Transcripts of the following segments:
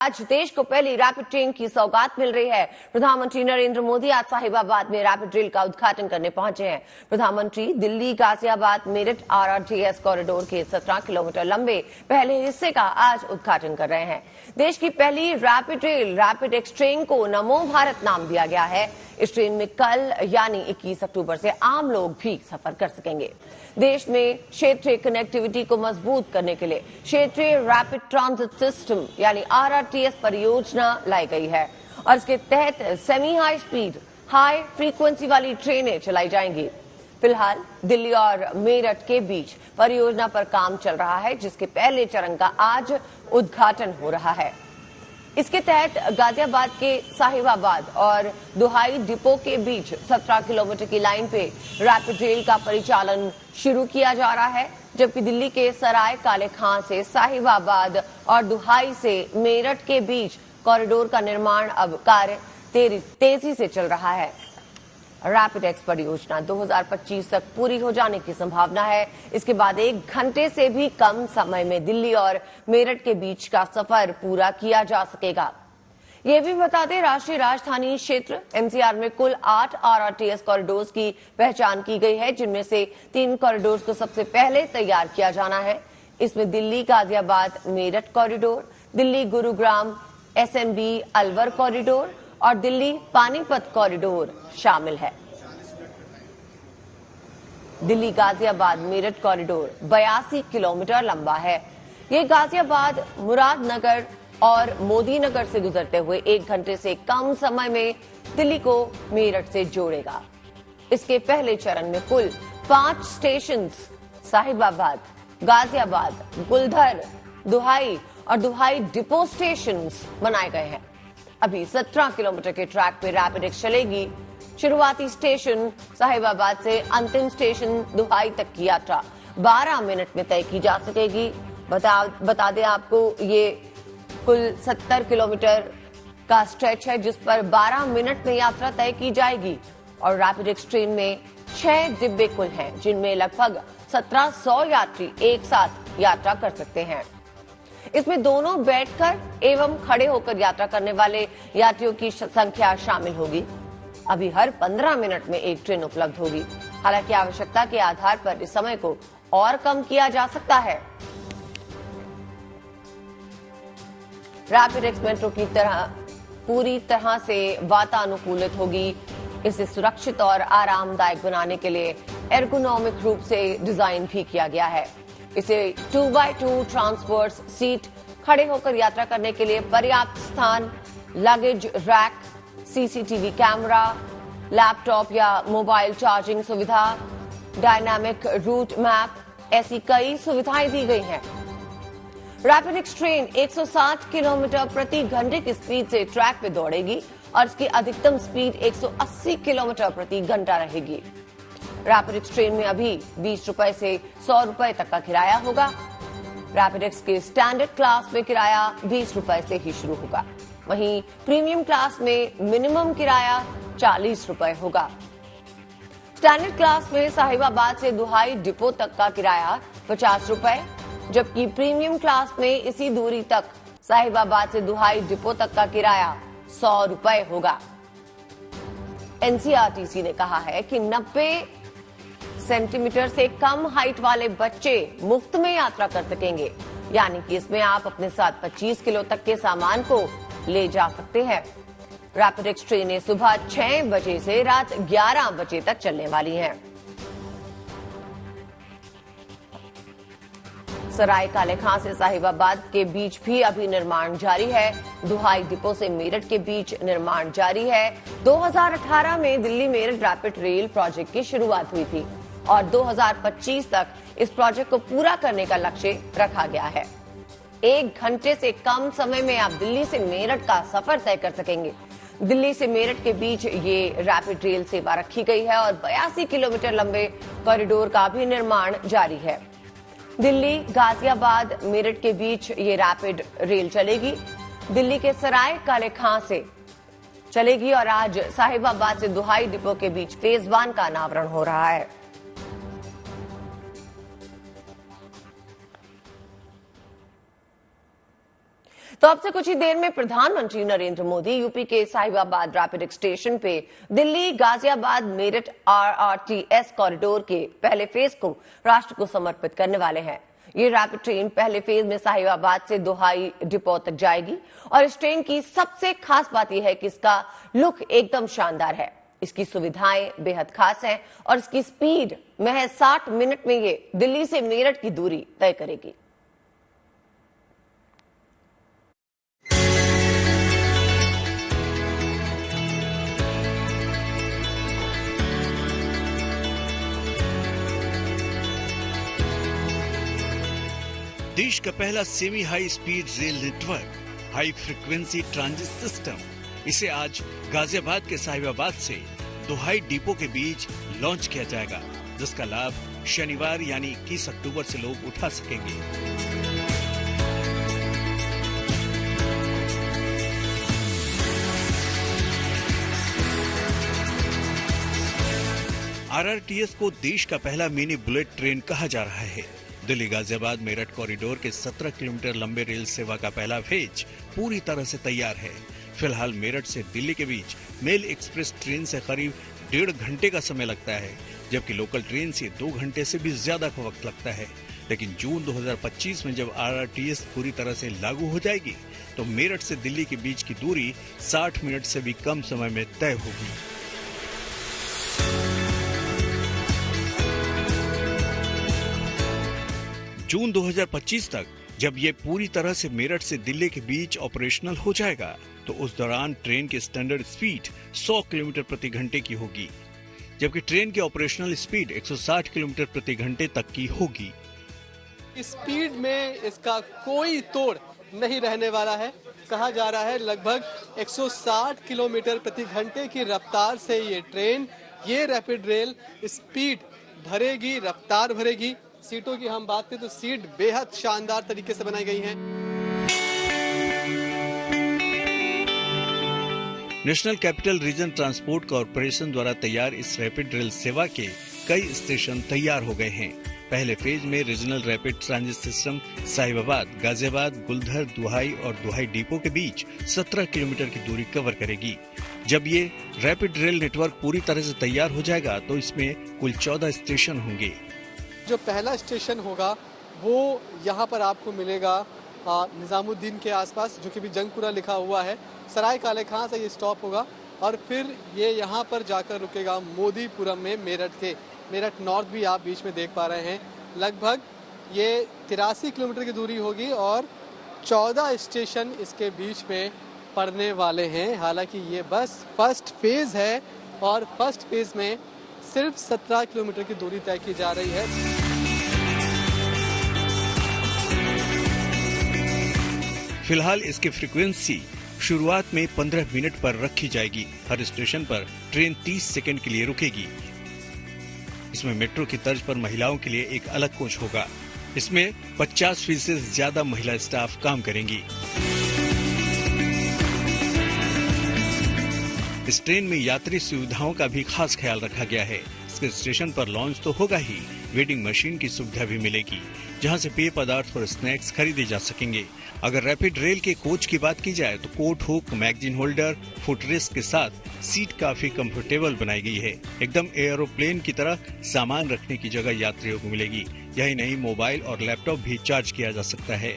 आज देश को पहली रैपिड ट्रेन की सौगात मिल रही है। प्रधानमंत्री नरेंद्र मोदी आज साहिबाबाद में रैपिड रेल का उद्घाटन करने पहुंचे हैं। प्रधानमंत्री दिल्ली गाजियाबाद मेरठ आरआरटीएस कॉरिडोर के 17 किलोमीटर लंबे पहले हिस्से का आज उद्घाटन कर रहे हैं। देश की पहली rapid rail rapid x train को नमो भारत नाम दिया गया है। इस ट्रेन में कल यानी 21 अक्टूबर से आम लोग भी सफर कर सकेंगे। देश में क्षेत्रीय कनेक्टिविटी को मजबूत करने के लिए क्षेत्रीय रैपिड ट्रांजिट सिस्टम यानी आरआरटीएस परियोजना लाई गई है और इसके तहत semi high speed high frequency वाली ट्रेनें चलाई जाएंगी। फिलहाल दिल्ली और मेरठ के बीच परियोजना पर काम चल रहा है, जिसके पहले चरण का आज उद्घाटन हो रहा है। इसके तहत गाजियाबाद के साहिबाबाद और दुहाई डिपो के बीच 17 किलोमीटर की लाइन पे रैपिड रेल का परिचालन शुरू किया जा रहा है, जबकि दिल्ली के सराय काले खां से साहिबाबाद और दुहाई से मेरठ के बीच कॉरिडोर का निर्माण अब कार्य तेजी से चल रहा है। रैपिड एक्स परियोजना 2025 तक पूरी हो जाने की संभावना है। इसके बाद 1 घंटे से भी कम समय में दिल्ली और मेरठ के बीच का सफर पूरा किया जा सकेगा। ये भी बता दें, राष्ट्रीय राजधानी क्षेत्र एनसीआर में कुल 8 आरआरटीएस कॉरिडोर्स की पहचान की गई है, जिनमें से 3 कॉरिडोर्स को सबसे पहले तैयार किया जाना है। इसमें Delhi Ghaziabad Meerut corridor, Delhi Gurugram SNB Alwar corridor और दिल्ली पानीपत कॉरिडोर शामिल है। दिल्ली गाजियाबाद मेरठ कॉरिडोर 82 किलोमीटर लंबा है। ये गाजियाबाद मुरादनगर और मोदी नगर से गुजरते हुए 1 घंटे से कम समय में दिल्ली को मेरठ से जोड़ेगा। इसके पहले चरण में कुल 5 स्टेशन साहिबाबाद, गाजियाबाद, गुलधर, दुहाई और दुहाई डिपो स्टेशन बनाए गए हैं। अभी 17 किलोमीटर के ट्रैक पे रैपिड एक्स चलेगी। शुरुआती स्टेशन साहिबाबाद से अंतिम स्टेशन दुहाई तक की यात्रा 12 मिनट में तय की जा सकेगी। बता दें आपको, ये कुल 70 किलोमीटर का स्ट्रेच है, जिस पर 12 मिनट में यात्रा तय की जाएगी और रैपिड एक्स ट्रेन में 6 डिब्बे कुल हैं, जिनमें लगभग 1700 यात्री एक साथ यात्रा कर सकते हैं। इसमें दोनों बैठकर एवं खड़े होकर यात्रा करने वाले यात्रियों की संख्या शामिल होगी। अभी हर 15 मिनट में एक ट्रेन उपलब्ध होगी। हालांकि आवश्यकता के आधार पर इस समय को और कम किया जा सकता है। रैपिड एक्स मेट्रो की तरह पूरी तरह से वातानुकूलित होगी। इसे सुरक्षित और आरामदायक बनाने के लिए एर्गोनॉमिक रूप से डिजाइन भी किया गया है। इसे 2x2 ट्रांसवर्स सीट, खड़े होकर यात्रा करने के लिए पर्याप्त स्थान, luggage rack, CCTV camera, laptop या मोबाइल चार्जिंग सुविधा, डायनामिक रूट मैप, ऐसी कई सुविधाएं दी गई हैं। रैपिड एक्स ट्रेन 160 किलोमीटर प्रति घंटे की स्पीड से ट्रैक पे दौड़ेगी और इसकी अधिकतम स्पीड 180 किलोमीटर प्रति घंटा रहेगी। रैपिड एक्स ट्रेन में अभी 20 रुपए से 100 रुपए तक का किराया होगा। रैपिड एक्स के स्टैंडर्ड क्लास में किराया 20 रुपए से ही शुरू होगा। वहीं प्रीमियम क्लास में मिनिमम किराया 40 रुपए होगा। स्टैंडर्ड क्लास में साहिबाबाद से दुहाई डिपो तक का किराया 50 रुपए, जबकि प्रीमियम क्लास में इसी दूरी तक साहिबाबाद से दुहाई डिपो तक का किराया 100 रुपए होगा। एनसीआरटीसी ने कहा है कि 90 सेंटीमीटर से कम हाइट वाले बच्चे मुफ्त में यात्रा कर सकेंगे, यानी कि इसमें आप अपने साथ 25 किलो तक के सामान को ले जा सकते हैं। रैपिड एक्स ट्रेनें सुबह 6 बजे से रात 11 बजे तक चलने वाली हैं। सराय काले खां से साहिबाबाद के बीच भी अभी निर्माण जारी है। दुहाई डिपो से मेरठ के बीच निर्माण जारी है। 2018 में Delhi Meerut rapid rail project की शुरुआत हुई थी और 2025 तक इस प्रोजेक्ट को पूरा करने का लक्ष्य रखा गया है। 1 घंटे से कम समय में आप दिल्ली से मेरठ का सफर तय कर सकेंगे। दिल्ली से मेरठ के बीच ये रैपिड रेल सेवा रखी गई है और 82 किलोमीटर लंबे कॉरिडोर का भी निर्माण जारी है। दिल्ली गाजियाबाद मेरठ के बीच ये रैपिड रेल चलेगी। दिल्ली के सराय काले खां से चलेगी और आज साहिबाबाद से दुहाई डिपो के बीच फेज 1 का अनावरण हो रहा है। तो अब से कुछ ही देर में प्रधानमंत्री नरेंद्र मोदी यूपी के साहिबाबाद रैपिड स्टेशन पे दिल्ली गाजियाबाद मेरठ RRTS कॉरिडोर के पहले फेज को राष्ट्र को समर्पित करने वाले हैं। ये रैपिड ट्रेन पहले फेज में साहिबाबाद से दोहाई डिपो तक जाएगी और इस ट्रेन की सबसे खास बात यह है कि इसका लुक एकदम शानदार है, इसकी सुविधाएं बेहद खास हैं और इसकी स्पीड महज 60 मिनट में ये दिल्ली से मेरठ की दूरी तय करेगी। देश का पहला semi high speed rail network high frequency transit system, इसे आज गाजियाबाद के साहिबाबाद से दोहाई डिपो के बीच लॉन्च किया जाएगा, जिसका लाभ शनिवार यानी 21 अक्टूबर से लोग उठा सकेंगे। RRTS को देश का पहला मिनी बुलेट ट्रेन कहा जा रहा है। दिल्ली गाजियाबाद मेरठ कॉरिडोर के 17 किलोमीटर लंबे रेल सेवा का पहला फेज पूरी तरह से तैयार है। फिलहाल मेरठ से दिल्ली के बीच मेल एक्सप्रेस ट्रेन से करीब 1.5 घंटे का समय लगता है, जबकि लोकल ट्रेन से 2 घंटे से भी ज्यादा का वक्त लगता है। लेकिन जून 2025 में जब RRTS पूरी तरह से लागू हो जाएगी तो मेरठ से दिल्ली के बीच की दूरी 60 मिनट से भी कम समय में तय होगी। जून 2025 तक जब ये पूरी तरह से मेरठ से दिल्ली के बीच ऑपरेशनल हो जाएगा तो उस दौरान ट्रेन की स्टैंडर्ड स्पीड 100 किलोमीटर प्रति घंटे की होगी, जबकि ट्रेन की ऑपरेशनल स्पीड 160 किलोमीटर प्रति घंटे तक की होगी। स्पीड में इसका कोई तोड़ नहीं रहने वाला है। कहा जा रहा है लगभग 160 किलोमीटर प्रति घंटे की रफ्तार से ये रैपिड रेल स्पीड भरेगी, रफ्तार भरेगी। सीटों की हम बात करें तो सीट बेहद शानदार तरीके से बनाई गई हैं। National capital region transport corporation द्वारा तैयार इस रैपिड रेल सेवा के कई स्टेशन तैयार हो गए हैं। पहले फेज में regional rapid transit system Sahibabad, Ghaziabad, Guldhar, Duhai और दुहाई डिपो के बीच 17 किलोमीटर की दूरी कवर करेगी। जब ये रैपिड रेल नेटवर्क पूरी तरह से तैयार हो जाएगा तो इसमें कुल 14 स्टेशन होंगे। जो पहला स्टेशन होगा वो यहाँ पर आपको मिलेगा निजामुद्दीन के आसपास, जो कि भी जंगपुरा लिखा हुआ है। सराय काले खां से ये स्टॉप होगा और फिर ये यहाँ पर जाकर रुकेगा मोदीपुरम में मेरठ नॉर्थ भी आप बीच में देख पा रहे हैं। लगभग ये 83 किलोमीटर की दूरी होगी और 14 स्टेशन इसके बीच में पड़ने वाले हैं। हालांकि ये बस फर्स्ट फेज है और फर्स्ट फेज में सिर्फ 17 किलोमीटर की दूरी तय की जा रही है। फिलहाल इसकी फ्रीक्वेंसी शुरुआत में 15 मिनट पर रखी जाएगी। हर स्टेशन पर ट्रेन 30 सेकंड के लिए रुकेगी। इसमें मेट्रो की तर्ज पर महिलाओं के लिए एक अलग कोच होगा। इसमें 50% से ज्यादा महिला स्टाफ काम करेंगी। इस ट्रेन में यात्री सुविधाओं का भी खास ख्याल रखा गया है। इसके स्टेशन पर लॉन्च तो होगा ही, वेटिंग मशीन की सुविधा भी मिलेगी, जहां से पेय पदार्थ और स्नैक्स खरीदे जा सकेंगे। अगर रैपिड रेल के कोच की बात की जाए तो coat hook, magazine holder, footrest के साथ सीट काफी कंफर्टेबल बनाई गई है। एकदम एरोप्लेन की तरह सामान रखने की जगह यात्रियों को मिलेगी। यही नहीं, मोबाइल और लैपटॉप भी चार्ज किया जा सकता है।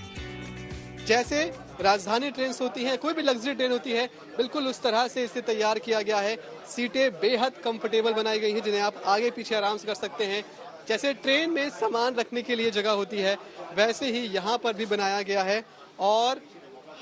जैसे राजधानी ट्रेन होती हैं, कोई भी लग्जरी ट्रेन होती है, बिल्कुल उस तरह से इसे तैयार किया गया है। सीटें बेहद कंफर्टेबल बनाई गई हैं, जिन्हें आप आगे पीछे आराम से कर सकते हैं। जैसे ट्रेन में सामान रखने के लिए जगह होती है, वैसे ही यहाँ पर भी बनाया गया है। और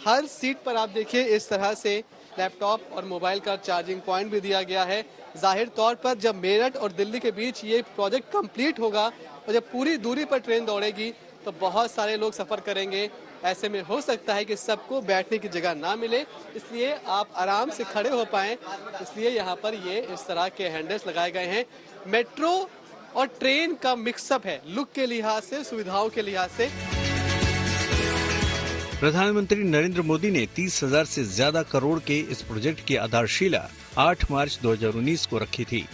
हर सीट पर आप देखिए इस तरह से लैपटॉप और मोबाइल का चार्जिंग पॉइंट भी दिया गया है। जाहिर तौर पर जब मेरठ और दिल्ली के बीच ये प्रोजेक्ट कंप्लीट होगा और जब पूरी दूरी पर ट्रेन दौड़ेगी तो बहुत सारे लोग सफर करेंगे। ऐसे में हो सकता है कि सबको बैठने की जगह ना मिले, इसलिए आप आराम से खड़े हो पाएं, इसलिए यहाँ पर ये इस तरह के हैंडल्स लगाए गए हैं। मेट्रो और ट्रेन का मिक्सअप है, लुक के लिहाज से, सुविधाओं के लिहाज से। प्रधानमंत्री नरेंद्र मोदी ने 30,000 से ज्यादा करोड़ के इस प्रोजेक्ट की आधारशिला 8 मार्च 2019 को रखी थी।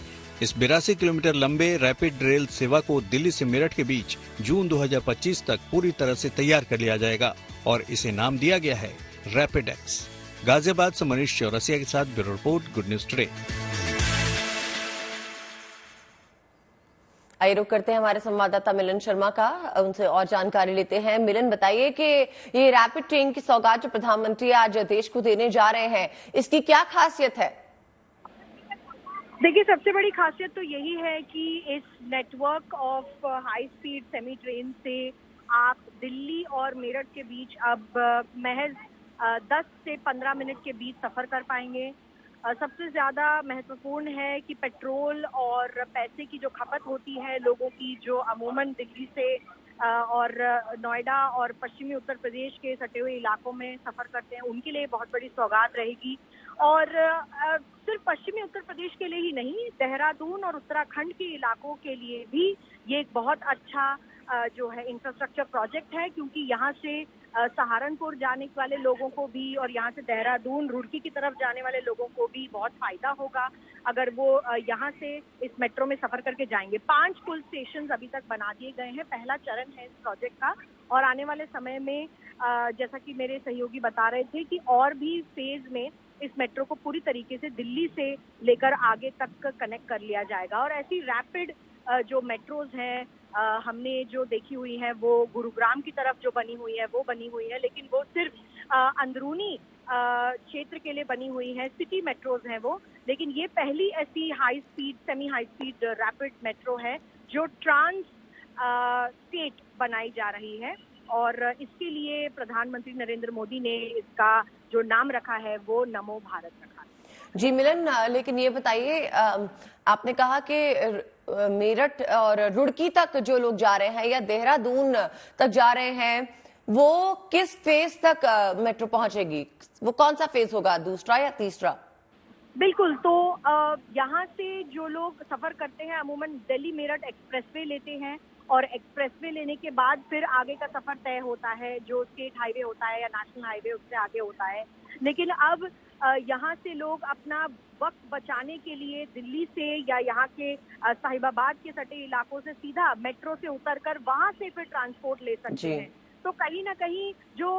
इस 82 किलोमीटर लंबे रैपिड रेल सेवा को दिल्ली से मेरठ के बीच जून 2025 तक पूरी तरह से तैयार कर लिया जाएगा और इसे नाम दिया गया है रैपिड एक्स। गाजियाबाद से मनीष चौरसिया के साथ bureau report, good news today. आइए रुक करते हैं हमारे संवाददाता मिलन शर्मा का, उनसे और जानकारी लेते हैं। मिलन, बताइए कि ये रैपिड ट्रेन की सौगात जो प्रधानमंत्री आज देश को देने जा रहे हैं, इसकी क्या खासियत है? देखिए, सबसे बड़ी खासियत तो यही है कि इस network of high speed semi train से आप दिल्ली और मेरठ के बीच अब महज 10 से 15 मिनट के बीच सफर कर पाएंगे। सबसे ज्यादा महत्वपूर्ण है कि पेट्रोल और पैसे की जो खपत होती है लोगों की, जो अमूमन दिल्ली से और नोएडा और पश्चिमी उत्तर प्रदेश के सटे हुए इलाकों में सफर करते हैं, उनके लिए बहुत बड़ी सौगात रहेगी। और सिर्फ पश्चिमी उत्तर प्रदेश के लिए ही नहीं, देहरादून और उत्तराखंड के इलाकों के लिए भी ये एक बहुत अच्छा जो है इंफ्रास्ट्रक्चर प्रोजेक्ट है, क्योंकि यहाँ से सहारनपुर जाने वाले लोगों को भी और यहाँ से देहरादून रुड़की की तरफ जाने वाले लोगों को भी बहुत फायदा होगा अगर वो यहाँ से इस मेट्रो में सफर करके जाएंगे। 5 पुल स्टेशन अभी तक बना दिए गए हैं, पहला चरण है इस प्रोजेक्ट का, और आने वाले समय में जैसा कि मेरे सहयोगी बता रहे थे कि और भी फेज में इस मेट्रो को पूरी तरीके से दिल्ली से लेकर आगे तक कनेक्ट कर लिया जाएगा। और ऐसी रैपिड जो मेट्रोज हैं हमने जो देखी हुई है वो गुरुग्राम की तरफ जो बनी हुई है वो बनी हुई है, लेकिन वो सिर्फ अंदरूनी क्षेत्र के लिए बनी हुई है, सिटी मेट्रोज हैं वो। लेकिन ये पहली ऐसी high speed semi high speed rapid metro है जो ट्रांस स्टेट बनाई जा रही है, और इसके लिए प्रधानमंत्री नरेंद्र मोदी ने इसका जो नाम रखा है वो नमो भारत रखा है। जी मिलन, लेकिन ये बताइए, आपने कहा कि मेरठ और रुड़की तक जो लोग जा रहे हैं या देहरादून तक जा रहे हैं, वो किस फेज तक मेट्रो पहुंचेगी? वो कौन सा फेज होगा, दूसरा या तीसरा? बिल्कुल, तो यहाँ से जो लोग सफर करते हैं अमूमन दिल्ली मेरठ एक्सप्रेसवे लेते हैं, और एक्सप्रेसवे लेने के बाद फिर आगे का सफर तय होता है, जो स्टेट हाईवे होता है या नेशनल हाईवे उससे आगे होता है। लेकिन अब यहाँ से लोग अपना वक्त बचाने के लिए दिल्ली से या यहाँ के साहिबाबाद के सटे इलाकों से सीधा मेट्रो से उतरकर वहां से फिर ट्रांसपोर्ट ले सकते हैं। तो कहीं ना कहीं जो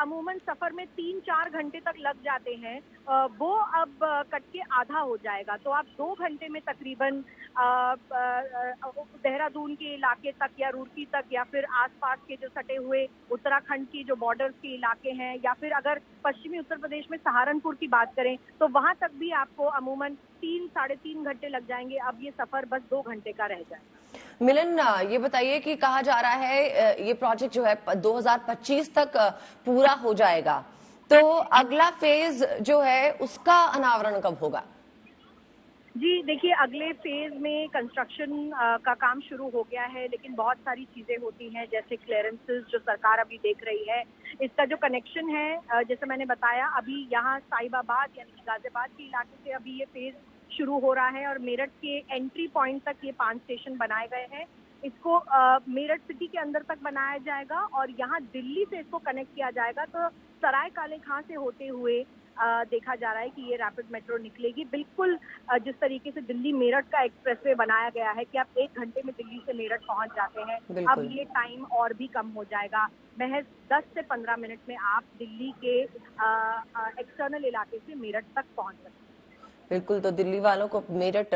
अमूमन सफर में 3-4 घंटे तक लग जाते हैं वो अब कट के आधा हो जाएगा। तो आप 2 घंटे में तकरीबन देहरादून के इलाके तक या रुड़की तक या फिर आसपास के जो सटे हुए उत्तराखंड की जो बॉर्डर्स के इलाके हैं, या फिर अगर पश्चिमी उत्तर प्रदेश में सहारनपुर की बात करें तो वहां तक भी आपको अमूमन 3-3.5 घंटे लग जाएंगे। अब ये सफर बस 2 घंटे का रह जाएगा। मिलन, ये बताइए कि कहा जा रहा है ये प्रोजेक्ट जो है 2025 तक पूरा हो जाएगा, तो अगला फेज जो है उसका अनावरण कब होगा? जी देखिए, अगले फेज में कंस्ट्रक्शन का काम शुरू हो गया है, लेकिन बहुत सारी चीजें होती हैं जैसे क्लियरेंसेस जो सरकार अभी देख रही है। इसका जो कनेक्शन है जैसे मैंने बताया, अभी यहाँ साहिबाबाद यानी कि गाजियाबाद के इलाके से अभी ये फेज शुरू हो रहा है, और मेरठ के एंट्री पॉइंट तक ये 5 स्टेशन बनाए गए हैं। इसको मेरठ सिटी के अंदर तक बनाया जाएगा और यहाँ दिल्ली से इसको कनेक्ट किया जाएगा। तो सराय काले खां से होते हुए देखा जा रहा है कि ये रैपिड मेट्रो निकलेगी। बिल्कुल जिस तरीके से दिल्ली मेरठ का एक्सप्रेसवे बनाया गया है कि आप 1 घंटे में दिल्ली से मेरठ पहुंच जाते हैं, अब ये टाइम और भी कम हो जाएगा। महज 10 से 15 मिनट में आप दिल्ली के एक्सटर्नल इलाके से मेरठ तक पहुंच सकते हैं। बिल्कुल, तो दिल्ली वालों को मेरठ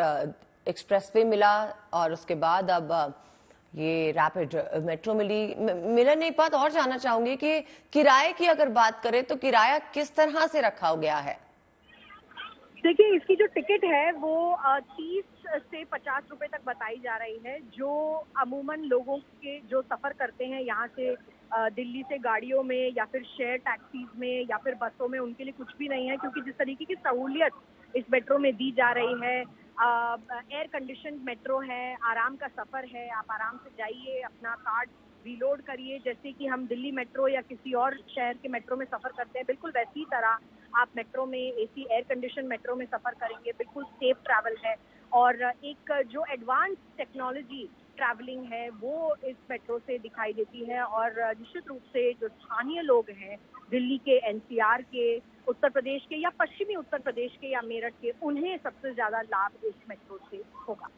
एक्सप्रेसवे मिला और उसके बाद अब ये रैपिड मेट्रो मिली। मिलन, एक बात और जानना चाहूंगी कि किराए की अगर बात करें तो किराया किस तरह से रखा गया है? देखिए, इसकी जो टिकट है वो 30 से 50 रुपए तक बताई जा रही है। जो अमूमन लोगों के जो सफर करते हैं यहाँ से दिल्ली से गाड़ियों में या फिर शेयर टैक्सीज में या फिर बसों में, उनके लिए कुछ भी नहीं है, क्योंकि जिस तरीके की सहूलियत इस मेट्रो में दी जा रही है, एयर कंडीशन मेट्रो है, आराम का सफर है, आप आराम से जाइए, अपना कार्ड रीलोड करिए, जैसे कि हम दिल्ली मेट्रो या किसी और शहर के मेट्रो में सफर करते हैं, बिल्कुल वैसी तरह आप मेट्रो में एसी एयर कंडीशन मेट्रो में सफर करेंगे। बिल्कुल सेफ ट्रैवल है, और एक जो एडवांस टेक्नोलॉजी ट्रैवलिंग है वो इस मेट्रो से दिखाई देती है। और निश्चित रूप से जो स्थानीय लोग हैं दिल्ली के, एनसीआर के, उत्तर प्रदेश के या पश्चिमी उत्तर प्रदेश के या मेरठ के, उन्हें सबसे ज्यादा लाभ इस मेट्रो से होगा।